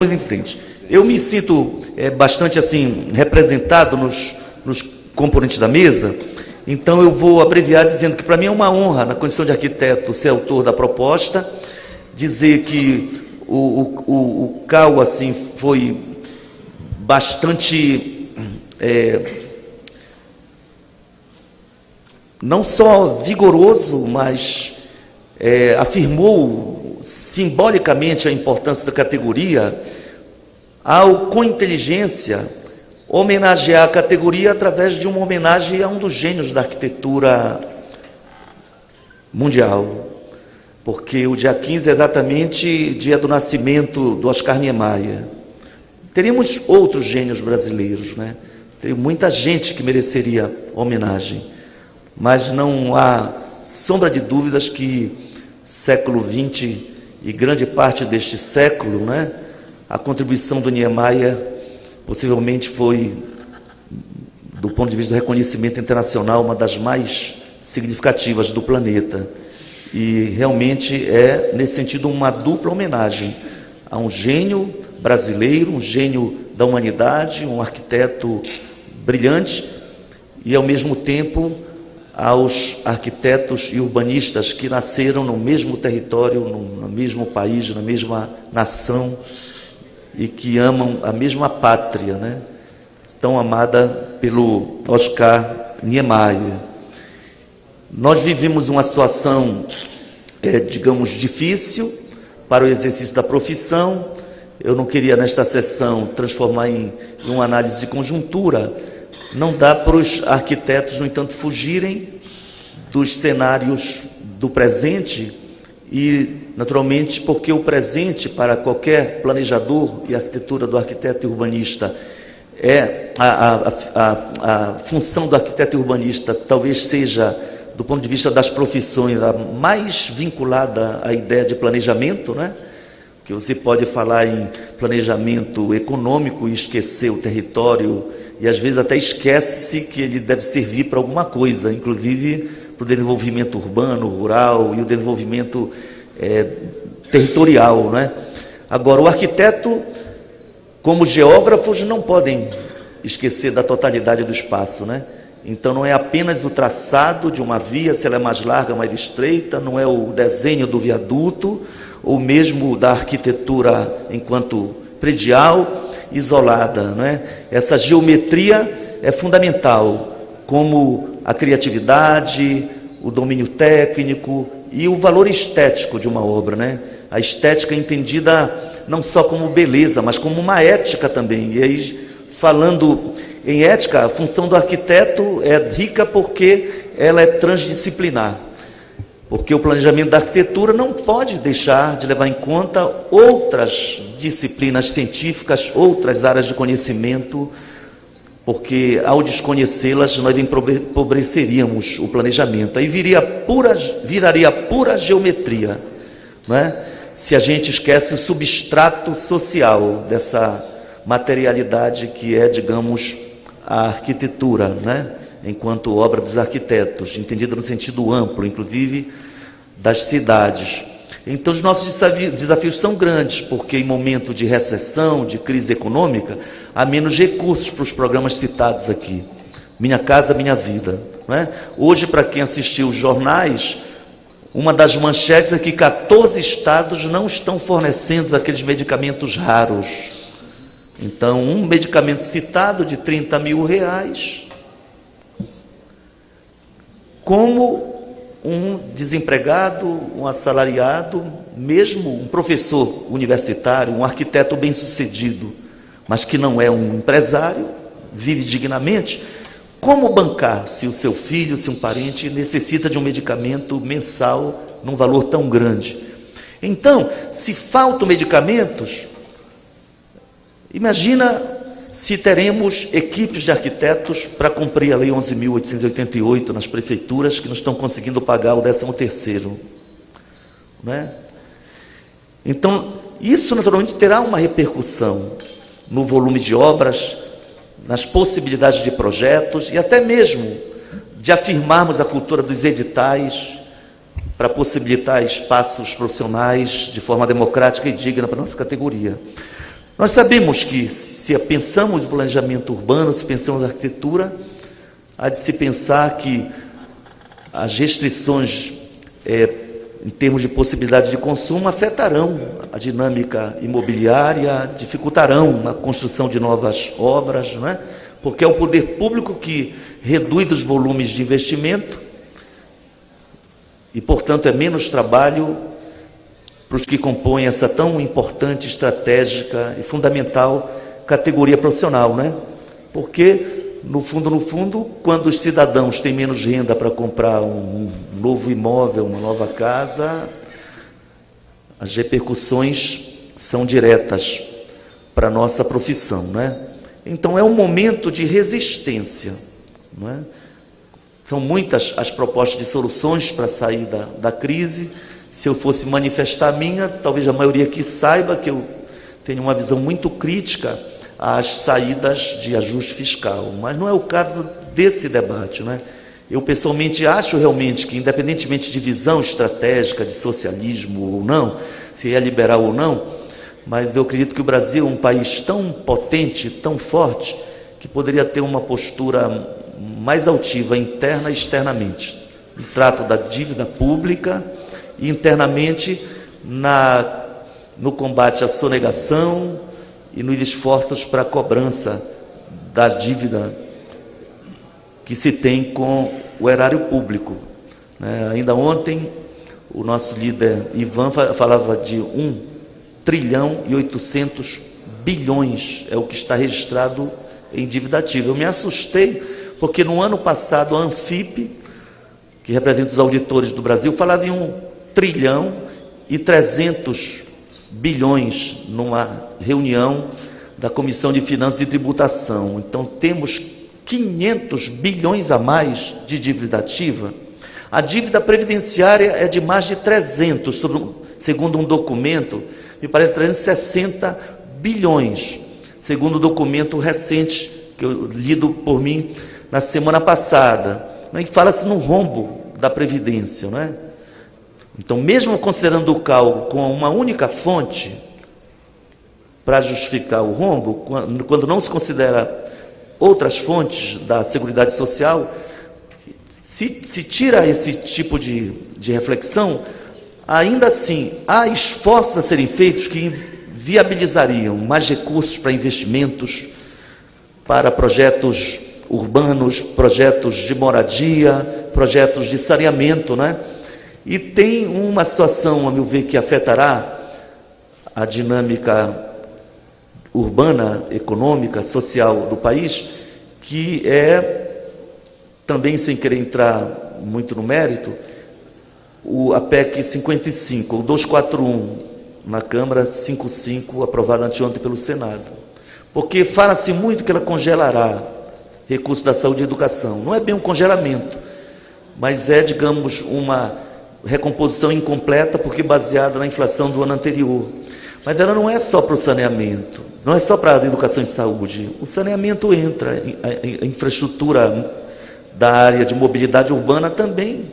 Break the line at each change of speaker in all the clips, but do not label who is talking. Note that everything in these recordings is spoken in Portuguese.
em frente. Eu me sinto bastante assim representado nos componentes da mesa, então eu vou abreviar dizendo que para mim é uma honra, na condição de arquiteto, ser autor da proposta, dizer que o CAU assim, foi bastante, não só vigoroso, mas afirmou simbolicamente a importância da categoria, ao, com inteligência, homenagear a categoria através de uma homenagem a um dos gênios da arquitetura mundial, porque o dia 15 é exatamente dia do nascimento do Oscar Niemeyer. Teríamos outros gênios brasileiros, né? Teria muita gente que mereceria homenagem, mas não há sombra de dúvidas que século XX e grande parte deste século, né, a contribuição do Niemeyer possivelmente foi, do ponto de vista do reconhecimento internacional, uma das mais significativas do planeta. E realmente é, nesse sentido, uma dupla homenagem a um gênio brasileiro, um gênio da humanidade, um arquiteto brilhante, e ao mesmo tempo aos arquitetos e urbanistas que nasceram no mesmo território, no mesmo país, na mesma nação, e que amam a mesma pátria, né? Tão amada pelo Oscar Niemeyer. Nós vivemos uma situação, digamos, difícil para o exercício da profissão. Eu não queria, nesta sessão, transformar em uma análise de conjuntura. Não dá para os arquitetos, no entanto, fugirem dos cenários do presente e, naturalmente, porque o presente, para qualquer planejador e arquitetura do arquiteto e urbanista, a função do arquiteto e urbanista talvez seja, do ponto de vista das profissões, a mais vinculada à ideia de planejamento, né? Que você pode falar em planejamento econômico e esquecer o território, e às vezes até esquece-se que ele deve servir para alguma coisa, inclusive para o desenvolvimento urbano, rural e o desenvolvimento territorial, né? Agora, o arquiteto, como geógrafos, não podem esquecer da totalidade do espaço, né? Então, não é apenas o traçado de uma via, se ela é mais larga, mais estreita, não é o desenho do viaduto, ou mesmo da arquitetura enquanto predial, isolada, né? Essa geometria é fundamental, como a criatividade, o domínio técnico e o valor estético de uma obra, né? A estética entendida não só como beleza, mas como uma ética também. E aí, falando em ética, a função do arquiteto é rica porque ela é transdisciplinar. Porque o planejamento da arquitetura não pode deixar de levar em conta outras disciplinas científicas, outras áreas de conhecimento, porque ao desconhecê-las nós empobreceríamos o planejamento. Aí viraria pura geometria, né? Se a gente esquece o substrato social dessa materialidade que é, digamos, a arquitetura, né? Enquanto obra dos arquitetos, entendida no sentido amplo, inclusive das cidades. Então, os nossos desafios são grandes, porque em momento de recessão, de crise econômica, há menos recursos para os programas citados aqui. Minha Casa, Minha Vida, não é? Hoje, para quem assistiu os jornais, uma das manchetes é que 14 estados não estão fornecendo aqueles medicamentos raros. Então, um medicamento citado de R$30 mil, como um desempregado, um assalariado, mesmo um professor universitário, um arquiteto bem-sucedido, mas que não é um empresário, vive dignamente, como bancar se o seu filho, se um parente necessita de um medicamento mensal num valor tão grande? Então, se faltam medicamentos, imagina se teremos equipes de arquitetos para cumprir a Lei 11.888 nas prefeituras que não estão conseguindo pagar o 13º, né? Então, isso naturalmente terá uma repercussão no volume de obras, nas possibilidades de projetos e até mesmo de afirmarmos a cultura dos editais para possibilitar espaços profissionais de forma democrática e digna para a nossa categoria. Nós sabemos que, se pensamos em planejamento urbano, se pensamos em arquitetura, há de se pensar que as restrições em termos de possibilidade de consumo afetarão a dinâmica imobiliária, dificultarão a construção de novas obras, não é? Porque é o poder público que reduz os volumes de investimento e, portanto, é menos trabalho para os que compõem essa tão importante, estratégica e fundamental categoria profissional, né? Porque, no fundo, quando os cidadãos têm menos renda para comprar um novo imóvel, uma nova casa, as repercussões são diretas para a nossa profissão, né? Então, é um momento de resistência, não é? São muitas as propostas de soluções para sair da crise. Se eu fosse manifestar a minha, talvez a maioria aqui saiba que eu tenho uma visão muito crítica às saídas de ajuste fiscal, mas não é o caso desse debate, né? Eu pessoalmente acho realmente que, independentemente de visão estratégica, de socialismo ou não, se é liberal ou não, mas eu acredito que o Brasil é um país tão potente, tão forte, que poderia ter uma postura mais altiva interna e externamente, no trato da dívida pública e internamente no combate à sonegação e nos esforços para a cobrança da dívida que se tem com o erário público, né? Ainda ontem, o nosso líder Ivan falava de 1 trilhão e 800 bilhões, é o que está registrado em dívida ativa. Eu me assustei, porque no ano passado a Anfip, que representa os auditores do Brasil, falava em 1 trilhão e 300 bilhões numa reunião da Comissão de Finanças e Tributação. Então, temos 500 bilhões a mais de dívida ativa. A dívida previdenciária é de mais de 300, segundo um documento, me parece 360 bilhões, segundo um documento recente, que eu lido por mim na semana passada, né, e fala-se no rombo da Previdência, não é? Então, mesmo considerando o cálculo com uma única fonte para justificar o rombo, quando não se considera outras fontes da Seguridade Social, se tira esse tipo de reflexão, ainda assim, há esforços a serem feitos que viabilizariam mais recursos para investimentos, para projetos urbanos, projetos de moradia, projetos de saneamento, né? E tem uma situação, a meu ver, que afetará a dinâmica urbana, econômica, social do país, que é, também sem querer entrar muito no mérito, a PEC 55, o 241 na Câmara, 55 aprovada anteontem pelo Senado. Porque fala-se muito que ela congelará recursos da saúde e educação. Não é bem um congelamento, mas é, digamos, uma recomposição incompleta, porque baseada na inflação do ano anterior. Mas ela não é só para o saneamento, não é só para a educação e saúde. O saneamento entra, a infraestrutura da área de mobilidade urbana também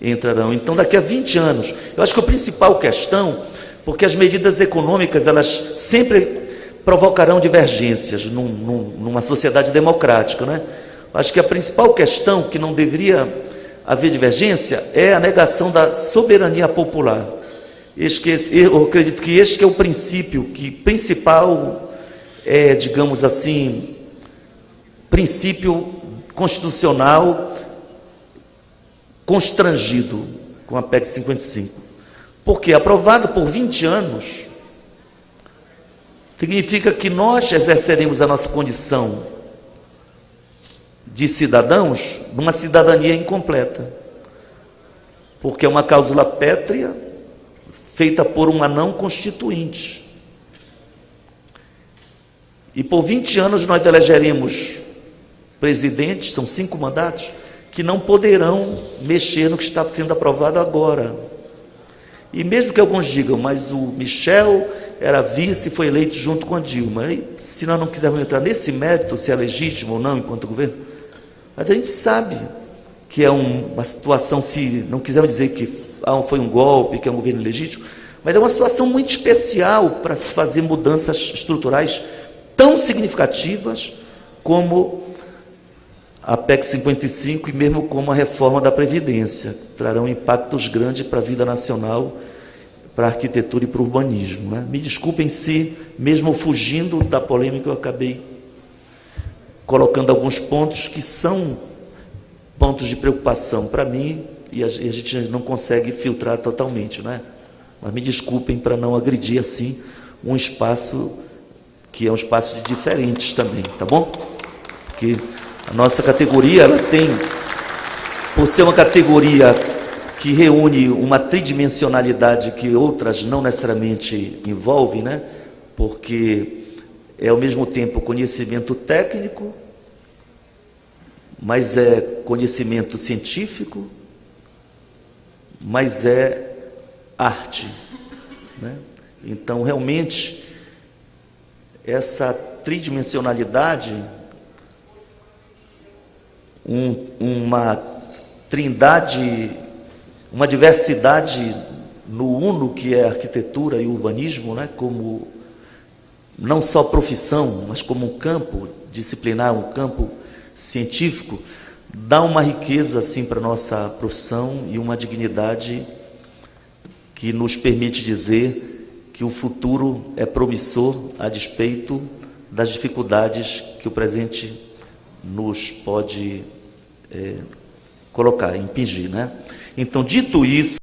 entrarão. Então, daqui a 20 anos, eu acho que a principal questão, porque as medidas econômicas, elas sempre provocarão divergências numa sociedade democrática, né? Eu acho que a principal questão, que não deveria haver divergência, é a negação da soberania popular. Eu acredito que este que é o princípio principal, digamos assim, princípio constitucional constrangido com a PEC 55. Porque aprovado por 20 anos, significa que nós exerceremos a nossa condição de cidadãos numa cidadania incompleta, porque é uma cláusula pétrea feita por uma não constituinte. E por 20 anos nós elegeremos presidentes, são 5 mandatos, que não poderão mexer no que está sendo aprovado agora. E mesmo que alguns digam, mas o Michel era vice e foi eleito junto com a Dilma. E se nós não quisermos entrar nesse mérito, se é legítimo ou não enquanto governo, mas a gente sabe que é uma situação, se não quisermos dizer que foi um golpe, que é um governo legítimo, Mas é uma situação muito especial para se fazer mudanças estruturais tão significativas como a PEC 55 e mesmo como a reforma da Previdência. Trarão impactos grandes para a vida nacional, para a arquitetura e para o urbanismo, né? Me desculpem se, mesmo fugindo da polêmica, eu acabei colocando alguns pontos que são pontos de preocupação para mim e a gente não consegue filtrar totalmente, né? Mas me desculpem para não agredir assim um espaço que é um espaço de diferentes também, tá bom? Porque a nossa categoria, ela tem, por ser uma categoria que reúne uma tridimensionalidade que outras não necessariamente envolvem, né? Porque é ao mesmo tempo conhecimento técnico, mas é conhecimento científico, mas é arte, né? Então, realmente, essa tridimensionalidade, uma trindade, uma diversidade no uno que é a arquitetura e o urbanismo, né? Como não só profissão, mas como um campo disciplinar, um campo científico, dá uma riqueza assim para a nossa profissão e uma dignidade que nos permite dizer que o futuro é promissor a despeito das dificuldades que o presente nos pode colocar, impingir, né? Então, dito isso,